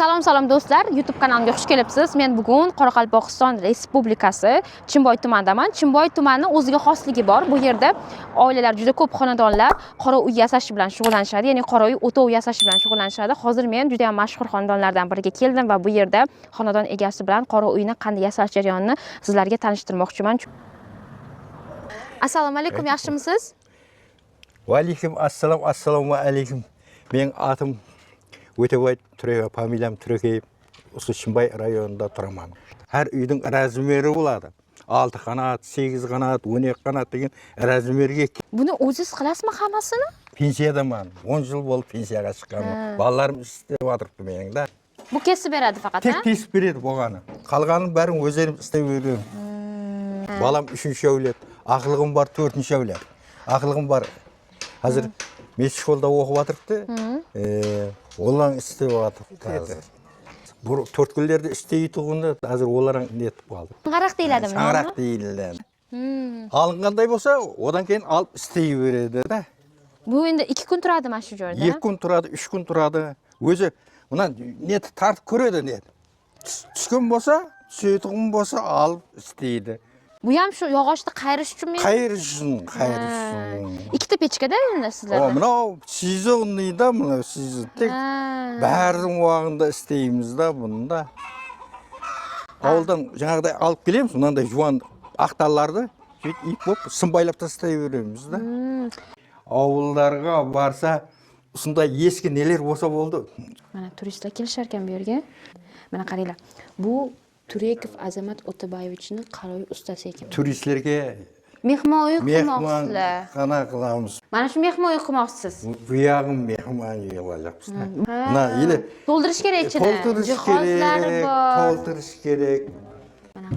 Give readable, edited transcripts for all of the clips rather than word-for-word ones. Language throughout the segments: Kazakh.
Salom do'stlar, YouTube kanalimga xush kelibsiz. Men bugun Qoraqalpog'iston Respublikasi Chimboy tumanidaman. Chimboy tumani o'ziga xosligi bor. Bu yerda oilalar juda ko'p xonadonlar qora uy yasash bilan shug'ullanishadi, ya'ni qora uy o'tov yasash bilan shug'ullanishadi. Hozir men juda ham mashhur xonadonlardan biriga keldim va bu yerda xonadon egasi bilan qora uyni qanday yasash jarayonini sizlarga tanishtirmoqchiman. Assalomu alaykum, yaxshimisiz? Va alaykum assalom, assalomu alaykum. Men atim Өтебай Түрек, фамилиям Түрекеев, осы Чимбай районында тұрамын. Әр үйдің размері болады. 6 қанат, 8 қанат, 12 қанат деген размерге. Бұны өзіңіз қыласыз ма хамасыны? Пенсиядамын. 10 жыл болып пенсияға шыққанмын. Балаларым істеп отырыпты менің да. Бұл кесіп береді фақат, Тек кесіп береді болғаны. Қалғанын бәрін өздерім істеп беремін. Балам 3-ші әулет, ақылығым бар 4-ші әулет. Ақылығым бар. Қазір мешіт жолда оқып отырыпты. Олар істеп жатыр. Бұл төрткілдерді істейтұғында қазір оларың нетіп қалды. Шаңғарақ дейіледі ме? Шаңғарақ дейілді. Алынғандай болса, одан кейін алып істей береді да. Бұл енді 2 күн тұрады ма шу жерде? 2 күн тұрады, 3 күн тұрады. Өзі мұнан неті тартып көреді нет. Түскен болса, түсетіғын болса алып істейді. Bu ham shu yog'ochni qayirish uchunmi? Qayirish uchun. Ikkita pechkada endi sizlarda. Mынау сезонныйда, мынау сезон. Тек бәрдің уақытында істейміз да бұнда. Ауылдан жаңағыдай алып келеміз, мынандай жуан ақталарды ip болып сымбайлап тастай береміз да. Ауылдарға барса, осындай ескі нелер болса болды. Mana turistlar kelishar ekan bu yerga. Mana qaranglar. Bu Turekov Azamat Otabayevichning qaroy ustasi ekan. Turistlarga mehmon uy qurmoqsizlar. Qana qilamiz. Mana shu mehmon uy qurmoqsiz. Bu yog'im mehmon uy olacaqmiz. Mana ile to'ldirish kerak ichini. Jihozlari bor. To'ldirish kerak.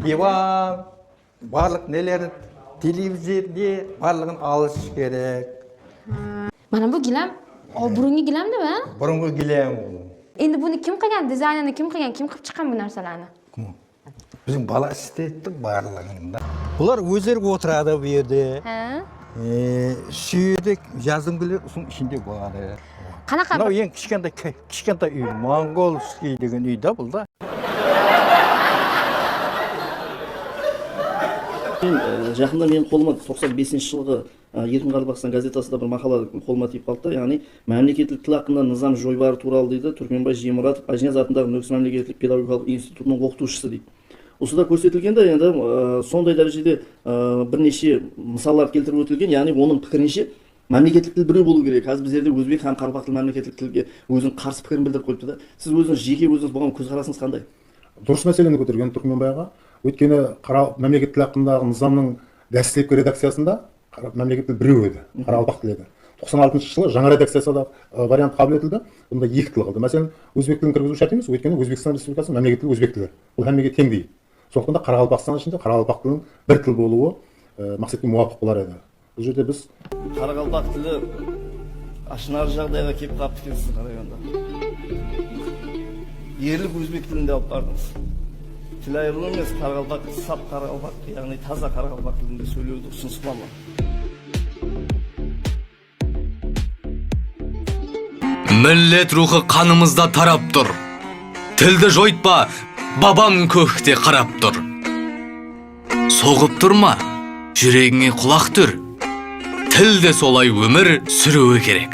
Divan, barliq neler televizorni barlig'ini olish kerak. Mana bu gilam, burungi gilamdimi? Burungi gilam. Endi buni kim qilgan? Dizaynini kim qilgan? Kim qilib chiqqan bu narsalarni? Bizim bala istedi barlığında. Bunlar özleri oturады bu yerде. Suyedek yazdım gülü onun içinde болады. Qanaqa? Mынау ең кішкентай үй, Монгольский деген үй да бұл да. Жақында мен қолыма 95 жылғы Еркін Қарабақстан газетасында бір мақала қолыма тиіп қалды. Яғни мемлекеттік тіл ақында низам жойбары туралы дейді Түркменбай Жемұратов Ажиназ атындағы Нүкіс мемлекеттік педагогикалық институтының оқытушысы дейді. Осыда көрсетілгенде енді сондай дәрежеде бірнеше мысалдар келтіріп өтілген, яғни оның пікірінше мемлекеттік тіл біреу болу керек. Қазір біздерде өзбек һәм қарақалпақ тілі мемлекеттік тілге өзінің қарсы пікірін білдіріп қойыпты да. Сіз өзіңіз жеке бұған көзқарасыңыз қандай? Дұрыс мәселені көтерген Түркменбайға. Өйткені мемлекеттік тіл ақындағы низамның дәстүрлі редакциясында мемлекеттік тіл біреу еді, қарақалпақ тілі еді. 96 жылы жаңа редакциясында вариант қабыл етілді. Бұнда 2 тіл қалды. Мәселен, өзбек тілін кіргізу шарт емес, өйткені Өзбекстан Республикасының мемлекеттік тілі өзбек тілі. Бұл әммеге теңдей. Сондықтан да Қарақалпақстан ішінде қарақалпақ тілінің бір тіл болуы мақсатқа муафиқ болар еді. Бұл жерде біз қарақалпақ тілі ашынар жағдайға келіп қалыпты екенсіз районда. Ерлік өзбек тілінде алып бардыңыз. Тіл айырылу емес, қарақалпақ, сап қарақалпақ, яғни таза қарақалпақ тілінде сөйлеуді ұсыныс қыла ма? Millet ruhu kanımızda tarap dur. Tildi joytpa, babam kökte qarap dur. Soğup durma, yüreğine kulak tür. Tilde solay ömür sürüğü gerek.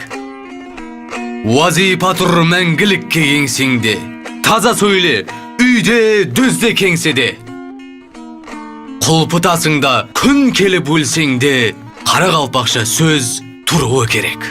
Vazifa tur мәңгілікке еңсеңде. Таза söyle, үйде düzde кеңседе. Құлпытасыңда күн келіп өлсеңде, қарақалпақша сөз тұруы керек.